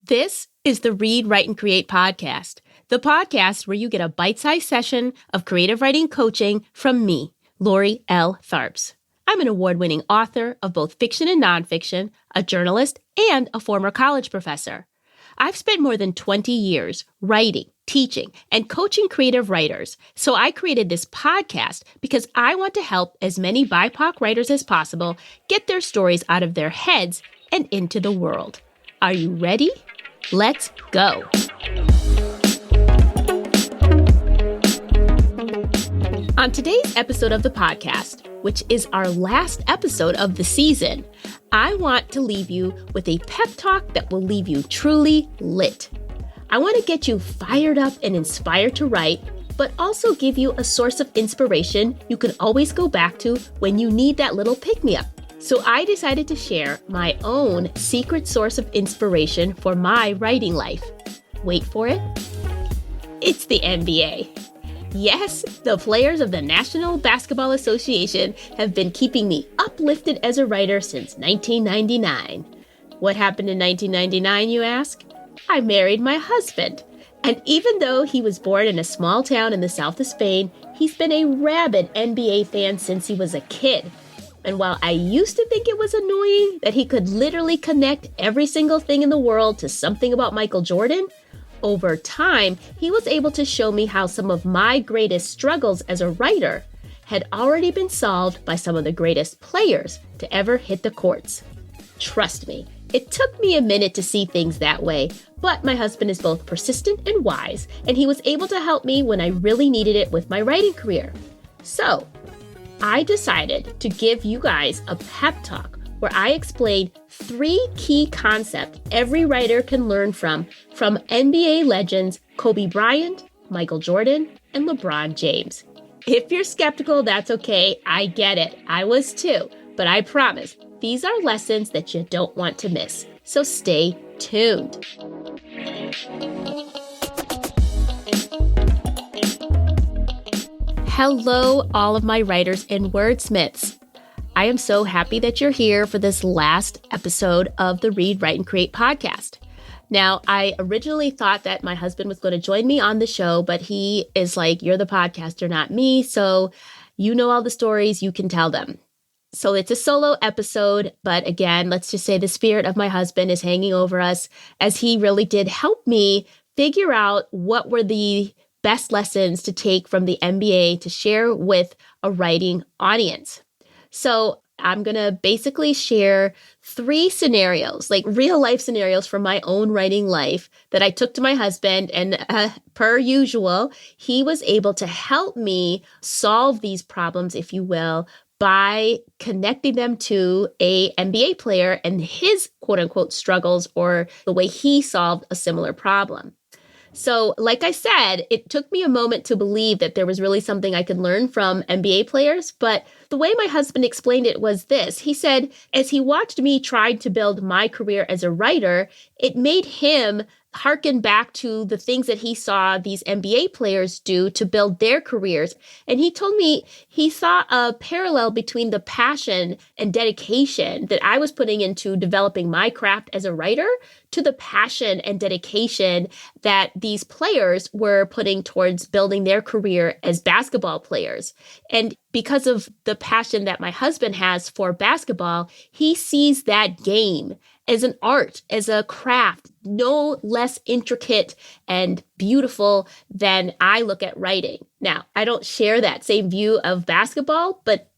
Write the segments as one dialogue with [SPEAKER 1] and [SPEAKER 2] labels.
[SPEAKER 1] This is the Read, Write, and Create podcast, the podcast where you get a bite-sized session of creative writing coaching from me, Lori L. Tharps. I'm an award-winning author of both fiction and nonfiction, a journalist, and a former college professor. I've spent more than 20 years writing, teaching, and coaching creative writers, so I created this podcast because I want to help as many BIPOC writers as possible get their stories out of their heads and into the world. Are you ready? Let's go. On today's episode of the podcast, which is our last episode of the season, I want to leave you with a pep talk that will leave you truly lit. I want to get you fired up and inspired to write, but also give you a source of inspiration you can always go back to when you need that little pick-me-up. So I decided to share my own secret source of inspiration for my writing life. Wait for it. It's the NBA. Yes, the players of the National Basketball Association have been keeping me uplifted as a writer since 1999. What happened in 1999, you ask? I married my husband. And even though he was born in a small town in the south of Spain, he's been a rabid NBA fan since he was a kid. And while I used to think it was annoying that he could literally connect every single thing in the world to something about Michael Jordan, over time, he was able to show me how some of my greatest struggles as a writer had already been solved by some of the greatest players to ever hit the courts. Trust me, it took me a minute to see things that way, but my husband is both persistent and wise, and he was able to help me when I really needed it with my writing career. So, I decided to give you guys a pep talk where I explain 3 key concepts every writer can learn from NBA legends Kobe Bryant, Michael Jordan, and LeBron James. If you're skeptical, that's okay. I get it. I was too. But I promise, these are lessons that you don't want to miss. So stay tuned. Hello, all of my writers and wordsmiths. I am so happy that you're here for this last episode of the Read, Write, and Create podcast. Now, I originally thought that my husband was going to join me on the show, but he is like, you're the podcaster, not me. So you know all the stories, you can tell them. So it's a solo episode, but again, let's just say the spirit of my husband is hanging over us as he really did help me figure out what were the best lessons to take from the NBA to share with a writing audience. So I'm going to basically share 3 scenarios, like real life scenarios from my own writing life that I took to my husband. And per usual, he was able to help me solve these problems, if you will, by connecting them to a NBA player and his quote unquote struggles or the way he solved a similar problem. So like I said, it took me a moment to believe that there was really something I could learn from NBA players. But the way my husband explained it was this. He said, as he watched me try to build my career as a writer, it made him harken back to the things that he saw these NBA players do to build their careers. And he told me he saw a parallel between the passion and dedication that I was putting into developing my craft as a writer to the passion and dedication that these players were putting towards building their career as basketball players. And because of the passion that my husband has for basketball, he sees that game as an art, as a craft, no less intricate and beautiful than I look at writing. Now, I don't share that same view of basketball, but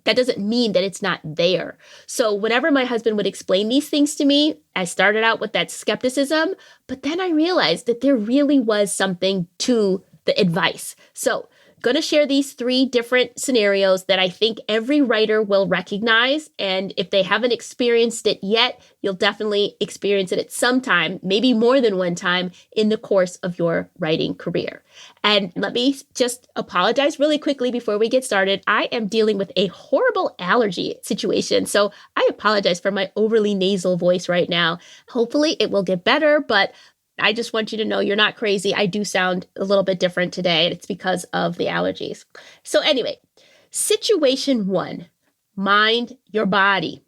[SPEAKER 1] that doesn't mean that it's not there. So whenever my husband would explain these things to me, I started out with that skepticism, but then I realized that there really was something to the advice. So going to share these 3 different scenarios that I think every writer will recognize. And if they haven't experienced it yet, you'll definitely experience it at some time, maybe more than one time in the course of your writing career. And let me just apologize really quickly before we get started. I am dealing with a horrible allergy situation, so I apologize for my overly nasal voice right now. Hopefully it will get better, but I just want you to know you're not crazy. I do sound a little bit different today, and it's because of the allergies. So anyway, situation 1, mind your body.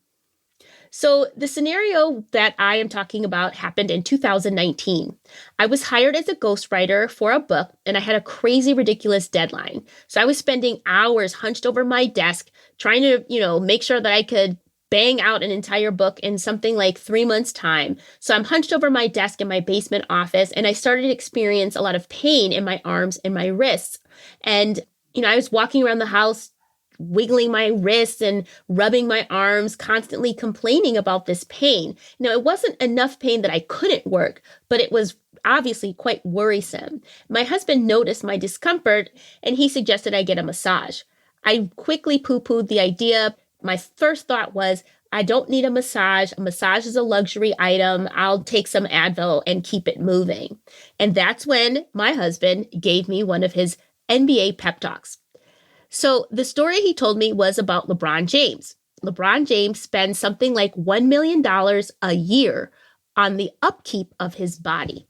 [SPEAKER 1] So the scenario that I am talking about happened in 2019. I was hired as a ghostwriter for a book, and I had a crazy, ridiculous deadline. So I was spending hours hunched over my desk trying to, make sure that I could bang out an entire book in something like 3 months' time. So I'm hunched over my desk in my basement office, and I started to experience a lot of pain in my arms and my wrists. And, I was walking around the house wiggling my wrists and rubbing my arms, constantly complaining about this pain. It wasn't enough pain that I couldn't work, but it was obviously quite worrisome. My husband noticed my discomfort and he suggested I get a massage. I quickly poo-pooed the idea. My first thought was, I don't need a massage. A massage is a luxury item. I'll take some Advil and keep it moving. And that's when my husband gave me one of his NBA pep talks. So the story he told me was about LeBron James. LeBron James spends something like $1 million a year on the upkeep of his body.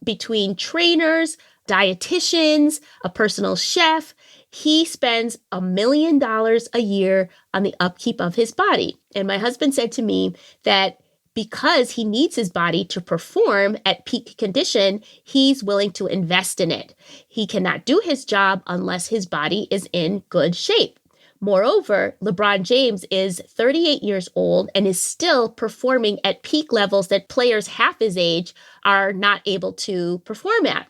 [SPEAKER 1] Between trainers, dietitians, a personal chef, he spends $1 million a year on the upkeep of his body. And my husband said to me that because he needs his body to perform at peak condition, he's willing to invest in it. He cannot do his job unless his body is in good shape. Moreover, LeBron James is 38 years old and is still performing at peak levels that players half his age are not able to perform at.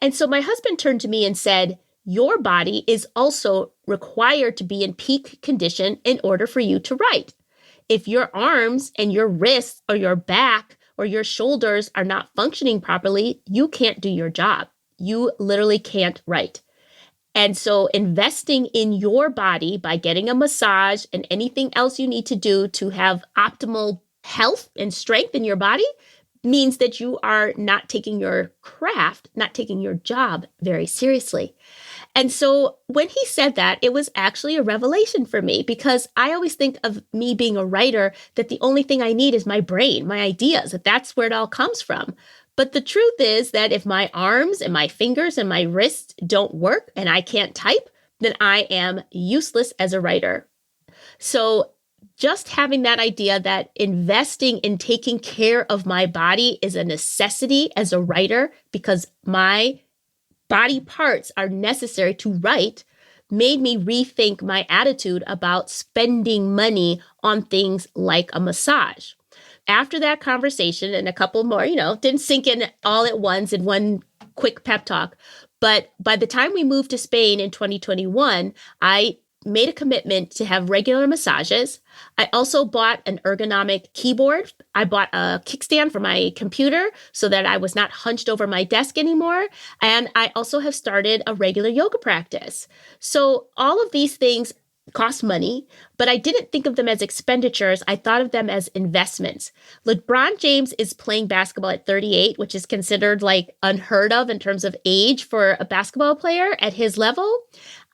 [SPEAKER 1] And so my husband turned to me and said, your body is also required to be in peak condition in order for you to write. If your arms and your wrists or your back or your shoulders are not functioning properly, you can't do your job. You literally can't write. And so investing in your body by getting a massage and anything else you need to do to have optimal health and strength in your body means that you are not taking your craft, not taking your job very seriously. And so when he said that, it was actually a revelation for me because I always think of me being a writer that the only thing I need is my brain, my ideas, that that's where it all comes from. But the truth is that if my arms and my fingers and my wrists don't work and I can't type, then I am useless as a writer. So just having that idea that investing in taking care of my body is a necessity as a writer because my body parts are necessary to write made me rethink my attitude about spending money on things like a massage. After that conversation and a couple more, didn't sink in all at once in one quick pep talk. But by the time we moved to Spain in 2021, I made a commitment to have regular massages. I also bought an ergonomic keyboard. I bought a kickstand for my computer so that I was not hunched over my desk anymore. And I also have started a regular yoga practice. So all of these things cost money, but I didn't think of them as expenditures. I thought of them as investments. LeBron James is playing basketball at 38, which is considered like unheard of in terms of age for a basketball player at his level.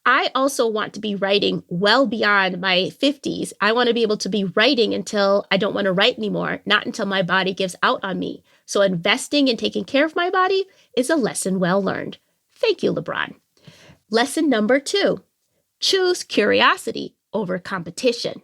[SPEAKER 1] I also want to be writing well beyond my 50s. I want to be able to be writing until I don't want to write anymore, not until my body gives out on me. So investing in taking care of my body is a lesson well learned. Thank you, LeBron. Lesson number 2. Choose curiosity over competition.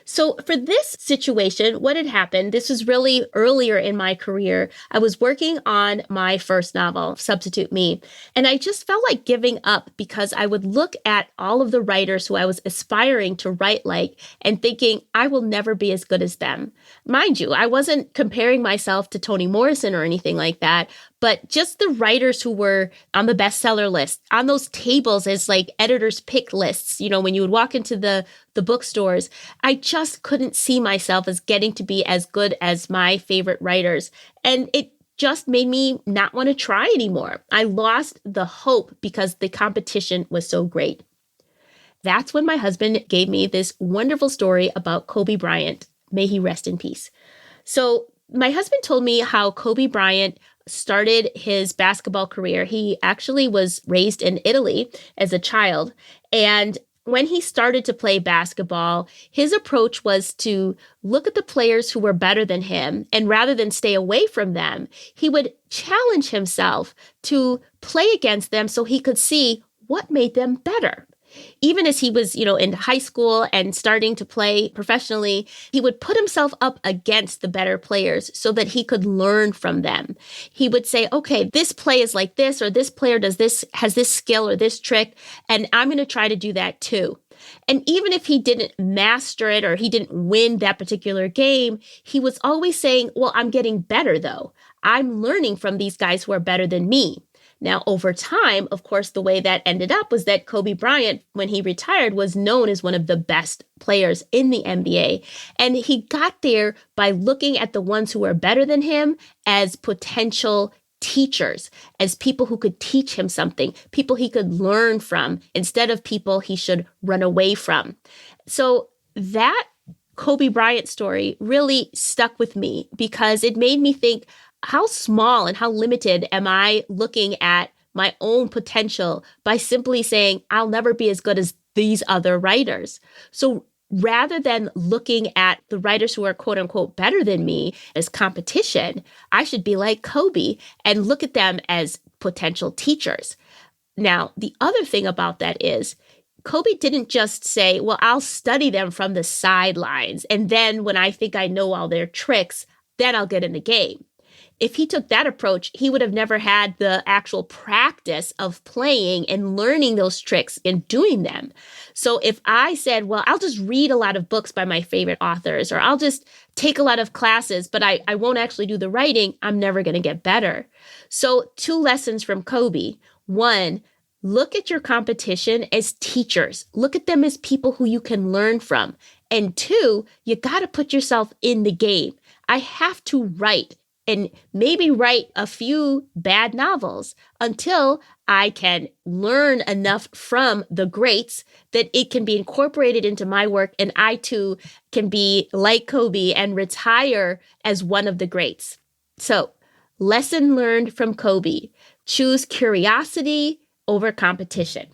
[SPEAKER 1] So for this situation, what had happened, this was really earlier in my career. I was working on my first novel, Substitute Me, and I just felt like giving up because I would look at all of the writers who I was aspiring to write like and thinking, I will never be as good as them. Mind you, I wasn't comparing myself to Toni Morrison or anything like that, but just the writers who were on the bestseller list, on those tables as like editors' pick lists, when you would walk into the bookstores, I just couldn't see myself as getting to be as good as my favorite writers. And it just made me not want to try anymore. I lost the hope because the competition was so great. That's when my husband gave me this wonderful story about Kobe Bryant. May he rest in peace. So my husband told me how Kobe Bryant started his basketball career. He actually was raised in Italy as a child. And when he started to play basketball, his approach was to look at the players who were better than him. And rather than stay away from them, he would challenge himself to play against them so he could see what made them better. Even as he was, in high school and starting to play professionally, he would put himself up against the better players so that he could learn from them. He would say, okay, this play is like this, or this player does this, has this skill or this trick, and I'm going to try to do that too. And even if he didn't master it or he didn't win that particular game, he was always saying, well, I'm getting better though. I'm learning from these guys who are better than me. Now, over time, of course, the way that ended up was that Kobe Bryant, when he retired, was known as one of the best players in the NBA. And he got there by looking at the ones who were better than him as potential teachers, as people who could teach him something, people he could learn from, instead of people he should run away from. So that Kobe Bryant story really stuck with me because it made me think, how small and how limited am I looking at my own potential by simply saying, I'll never be as good as these other writers? So rather than looking at the writers who are quote unquote better than me as competition, I should be like Kobe and look at them as potential teachers. Now, the other thing about that is Kobe didn't just say, well, I'll study them from the sidelines, and then when I think I know all their tricks, then I'll get in the game. If he took that approach, he would have never had the actual practice of playing and learning those tricks and doing them. So if I said, well, I'll just read a lot of books by my favorite authors, or I'll just take a lot of classes, but I won't actually do the writing, I'm never going to get better. So 2 lessons from Kobe. 1, look at your competition as teachers. Look at them as people who you can learn from. And 2, you got to put yourself in the game. I have to write and maybe write a few bad novels until I can learn enough from the greats that it can be incorporated into my work, and I too can be like Kobe and retire as one of the greats. So, lesson learned from Kobe: choose curiosity over competition.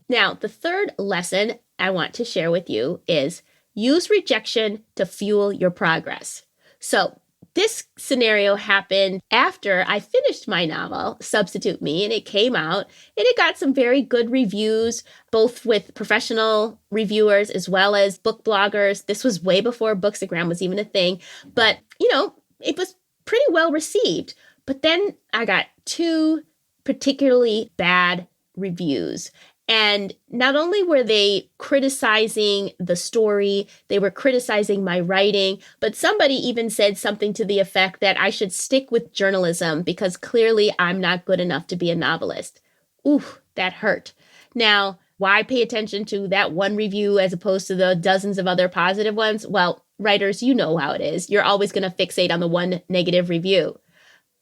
[SPEAKER 1] Now, the third lesson I want to share with you is use rejection to fuel your progress. So, this scenario happened after I finished my novel, Substitute Me, and it came out, and it got some very good reviews, both with professional reviewers as well as book bloggers. This was way before Bookstagram was even a thing, but, it was pretty well received. But then I got 2 particularly bad reviews. And not only were they criticizing the story, they were criticizing my writing, but somebody even said something to the effect that I should stick with journalism because clearly I'm not good enough to be a novelist. Ooh, that hurt. Now, why pay attention to that one review as opposed to the dozens of other positive ones? Well, writers, you know how it is. You're always going to fixate on the one negative review.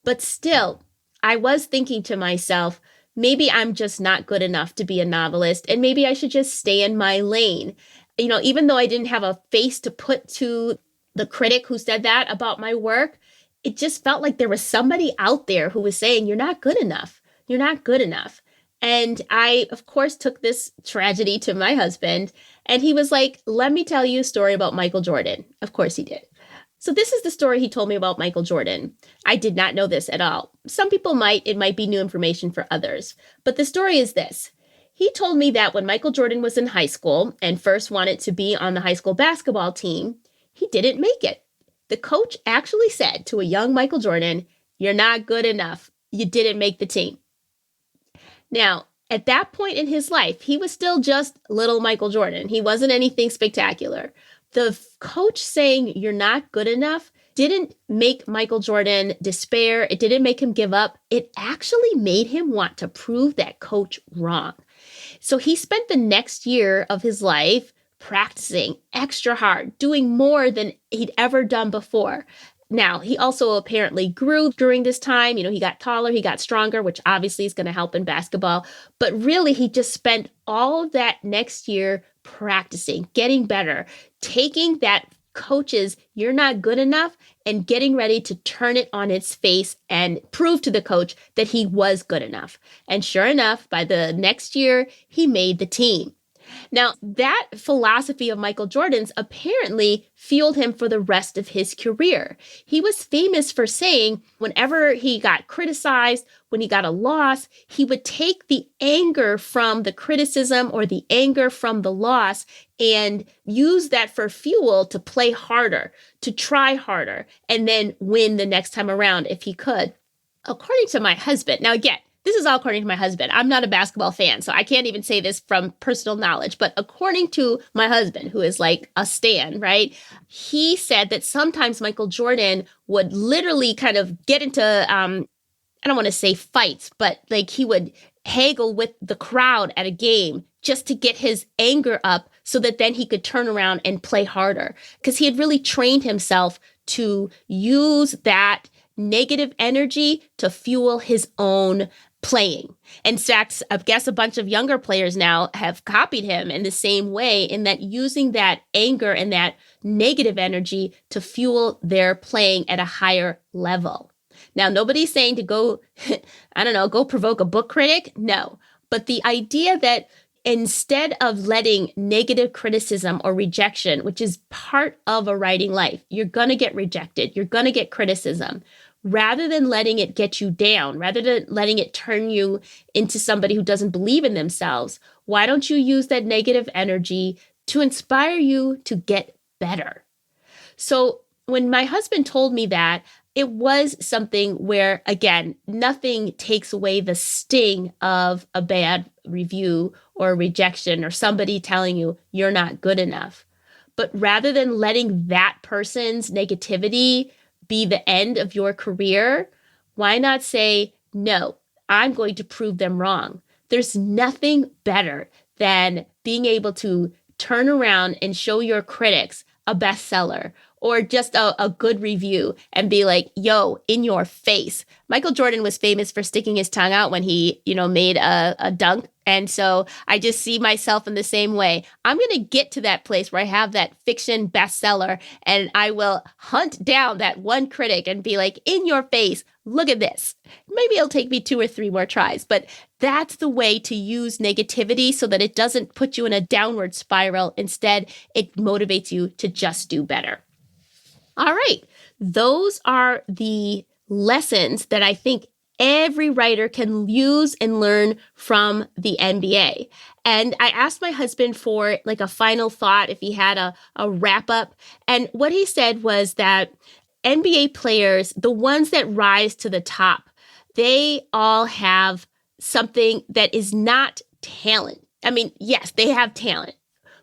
[SPEAKER 1] But still, I was thinking to myself, maybe I'm just not good enough to be a novelist, and maybe I should just stay in my lane. Even though I didn't have a face to put to the critic who said that about my work, it just felt like there was somebody out there who was saying, you're not good enough. You're not good enough. And I, of course, took this tragedy to my husband, and he was like, let me tell you a story about Michael Jordan. Of course he did. So this is the story he told me about Michael Jordan. I did not know this at all. Some people it might be new information for others. But the story is this. He told me that when Michael Jordan was in high school and first wanted to be on the high school basketball team, he didn't make it. The coach actually said to a young Michael Jordan, you're not good enough. You didn't make the team. Now, at that point in his life, he was still just little Michael Jordan. He wasn't anything spectacular. The coach saying you're not good enough didn't make Michael Jordan despair. It didn't make him give up. It actually made him want to prove that coach wrong. So he spent the next year of his life practicing extra hard, doing more than he'd ever done before. Now, he also apparently grew during this time. He got taller, he got stronger, which obviously is going to help in basketball. But really, he just spent all of that next year practicing, getting better, taking that coach's you're not good enough and getting ready to turn it on its face and prove to the coach that he was good enough. And sure enough, by the next year, he made the team. Now, that philosophy of Michael Jordan's apparently fueled him for the rest of his career. He was famous for saying whenever he got criticized, when he got a loss, he would take the anger from the criticism or the anger from the loss and use that for fuel to play harder, to try harder, and then win the next time around if he could. According to my husband, now again, this is all according to my husband. I'm not a basketball fan, so I can't even say this from personal knowledge. But according to my husband, who is like a stan, right? He said that sometimes Michael Jordan would literally kind of get into, I don't want to say fights, but like he would haggle with the crowd at a game just to get his anger up so that then he could turn around and play harder. Because he had really trained himself to use that negative energy to fuel his own playing. In fact, I guess a bunch of younger players now have copied him in the same way, in that using that anger and that negative energy to fuel their playing at a higher level. Now, nobody's saying to go, go provoke a book critic. No. But the idea that instead of letting negative criticism or rejection, which is part of a writing life, you're going to get rejected, you're going to get criticism. Rather than letting it get you down, rather than letting it turn you into somebody who doesn't believe in themselves, why don't you use that negative energy to inspire you to get better? So when my husband told me that, it was something where, again, nothing takes away the sting of a bad review or rejection or somebody telling you you're not good enough. But rather than letting that person's negativity be the end of your career, why not say, no, I'm going to prove them wrong? There's nothing better than being able to turn around and show your critics a bestseller or just a good review and be like, yo, in your face. Michael Jordan was famous for sticking his tongue out when he, made a dunk. And so I just see myself in the same way. I'm going to get to that place where I have that fiction bestseller and I will hunt down that one critic and be like, in your face, look at this. Maybe it'll take me 2 or 3 more tries, but that's the way to use negativity so that it doesn't put you in a downward spiral. Instead, it motivates you to just do better. All right. Those are the lessons that I think every writer can use and learn from the NBA. And I asked my husband for like a final thought, if he had a wrap up. And what he said was that NBA players, the ones that rise to the top, they all have something that is not talent. I mean, yes, they have talent.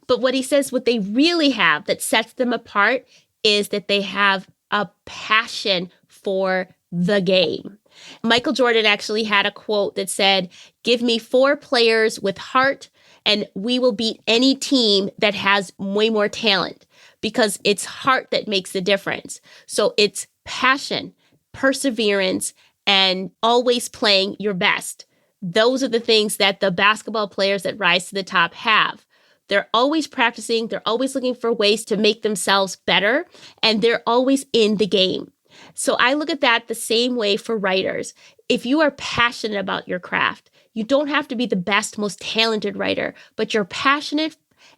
[SPEAKER 1] But what he says, what they really have that sets them apart is that they have a passion for the game. Michael Jordan actually had a quote that said, give me 4 players with heart and we will beat any team that has way more talent, because it's heart that makes the difference. So it's passion, perseverance, and always playing your best. Those are the things that the basketball players that rise to the top have. They're always practicing. They're always looking for ways to make themselves better, and they're always in the game. So I look at that the same way for writers. If you are passionate about your craft, you don't have to be the best, most talented writer, but you're passionate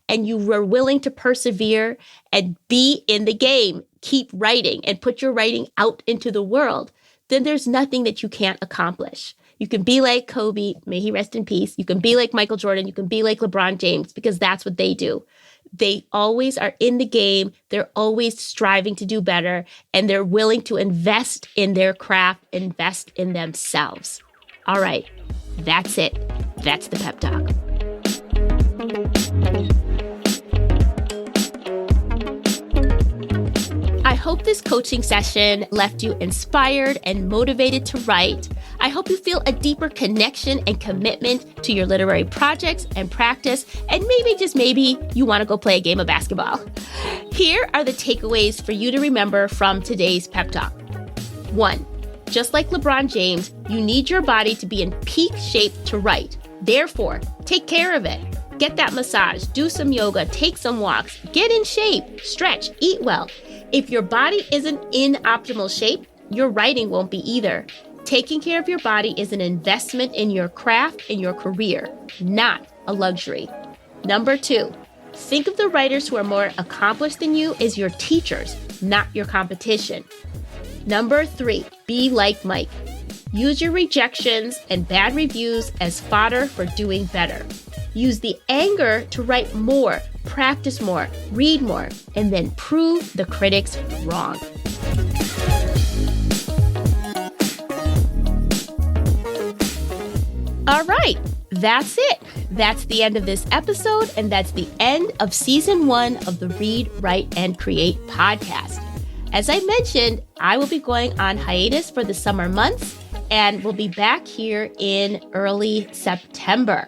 [SPEAKER 1] and you are willing to persevere and be in the game, keep writing and put your writing out into the world, then there's nothing that you can't accomplish. You can be like Kobe, may he rest in peace. You can be like Michael Jordan. You can be like LeBron James, because that's what they do. They always are in the game. They're always striving to do better, and they're willing to invest in their craft, invest in themselves. All right, that's it. That's the pep talk. I hope this coaching session left you inspired and motivated to write. I hope you feel a deeper connection and commitment to your literary projects and practice, and maybe, just maybe, you want to go play a game of basketball. Here are the takeaways for you to remember from today's pep talk. 1, just like LeBron James, you need your body to be in peak shape to write. Therefore, take care of it. Get that massage, do some yoga, take some walks, get in shape, stretch, eat well. If your body isn't in optimal shape, your writing won't be either. Taking care of your body is an investment in your craft and your career, not a luxury. Number 2, think of the writers who are more accomplished than you as your teachers, not your competition. Number 3, be like Mike. Use your rejections and bad reviews as fodder for doing better. Use the anger to write more, practice more, read more, and then prove the critics wrong. All right, that's it. That's the end of this episode, and that's the end of Season 1 of the Read, Write, and Create podcast. As I mentioned, I will be going on hiatus for the summer months, and we'll be back here in early September.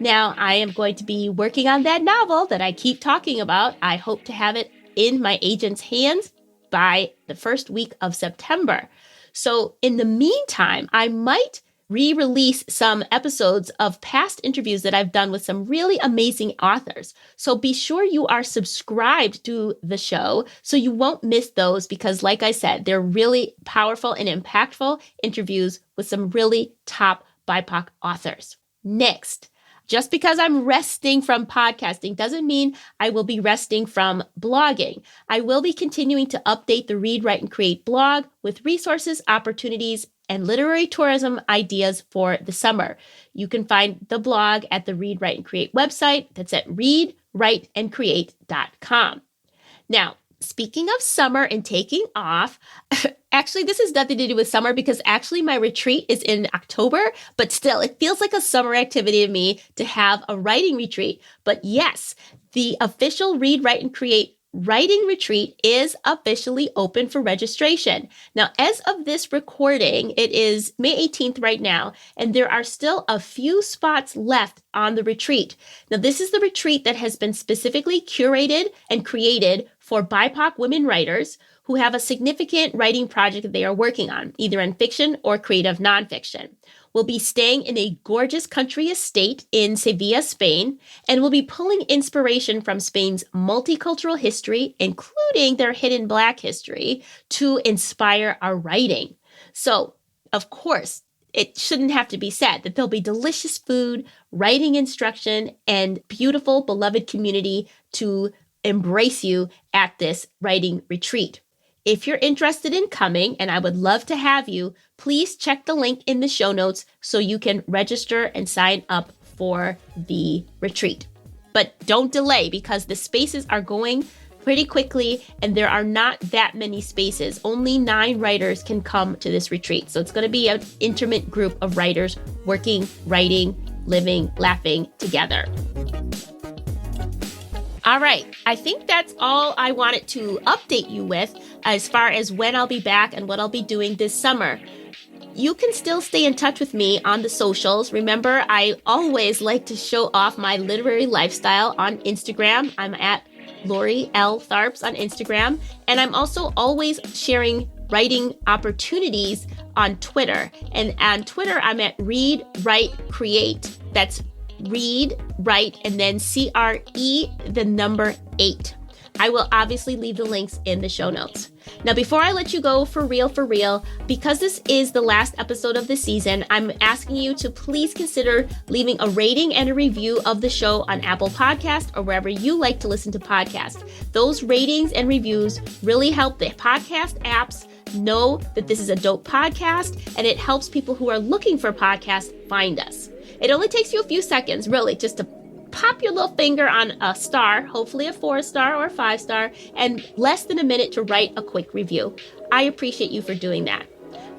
[SPEAKER 1] Now, I am going to be working on that novel that I keep talking about. I hope to have it in my agent's hands by the first week of September. So in the meantime, I might re-release some episodes of past interviews that I've done with some really amazing authors. So be sure you are subscribed to the show so you won't miss those because, like I said, they're really powerful and impactful interviews with some really top BIPOC authors. Next, just because I'm resting from podcasting doesn't mean I will be resting from blogging. I will be continuing to update the Read, Write, and Create blog with resources, opportunities, and literary tourism ideas for the summer. You can find the blog at the Read, Write, and Create website. That's at readwriteandcreate.com. Now, speaking of summer and taking off, actually, this has nothing to do with summer because actually my retreat is in October, but still, it feels like a summer activity to me to have a writing retreat. But yes, the official Read, Write, and Create writing retreat is officially open for registration. Now, as of this recording, it is May 18th right now, and there are still a few spots left on the retreat. Now, this is the retreat that has been specifically curated and created for BIPOC women writers who have a significant writing project that they are working on, either in fiction or creative nonfiction. We'll be staying in a gorgeous country estate in Sevilla, Spain, and we'll be pulling inspiration from Spain's multicultural history, including their hidden Black history, to inspire our writing. So, of course, it shouldn't have to be said that there'll be delicious food, writing instruction, and beautiful, beloved community to embrace you at this writing retreat. If you're interested in coming, and I would love to have you, please check the link in the show notes so you can register and sign up for the retreat. But don't delay because the spaces are going pretty quickly and there are not that many spaces. Only 9 writers can come to this retreat. So it's going to be an intimate group of writers working, writing, living, laughing together. All right, I think that's all I wanted to update you with as far as when I'll be back and what I'll be doing this summer. You can still stay in touch with me on the socials. Remember, I always like to show off my literary lifestyle on Instagram. I'm at Lori L. Tharps on Instagram. And I'm also always sharing writing opportunities on Twitter. And on Twitter, I'm at Read, Write, Create. That's Read, Write, and then CRE, the number 8. I will obviously leave the links in the show notes. Now, before I let you go for real, because this is the last episode of the season, I'm asking you to please consider leaving a rating and a review of the show on Apple Podcasts or wherever you like to listen to podcasts. Those ratings and reviews really help the podcast apps know that this is a dope podcast, and it helps people who are looking for podcasts find us. It only takes you a few seconds, really, just to pop your little finger on a star, hopefully a 4-star or a 5-star, and less than a minute to write a quick review. I appreciate you for doing that.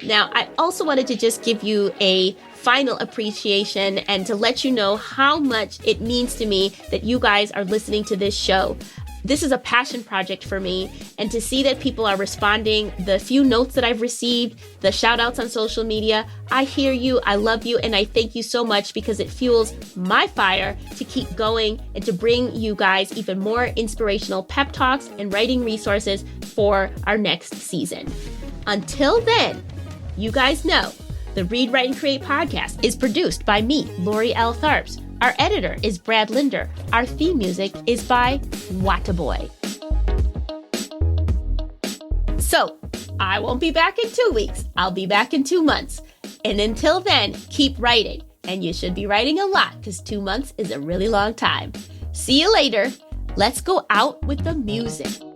[SPEAKER 1] Now, I also wanted to just give you a final appreciation and to let you know how much it means to me that you guys are listening to this show. This is a passion project for me, and to see that people are responding, the few notes that I've received, the shout outs on social media, I hear you, I love you, and I thank you so much because it fuels my fire to keep going and to bring you guys even more inspirational pep talks and writing resources for our next season. Until then, you guys know the Read, Write, and Create podcast is produced by me, Lori L. Tharps. Our editor is Brad Linder. Our theme music is by Wataboy. So, I won't be back in 2 weeks. I'll be back in 2 months. And until then, keep writing. And you should be writing a lot because 2 months is a really long time. See you later. Let's go out with the music.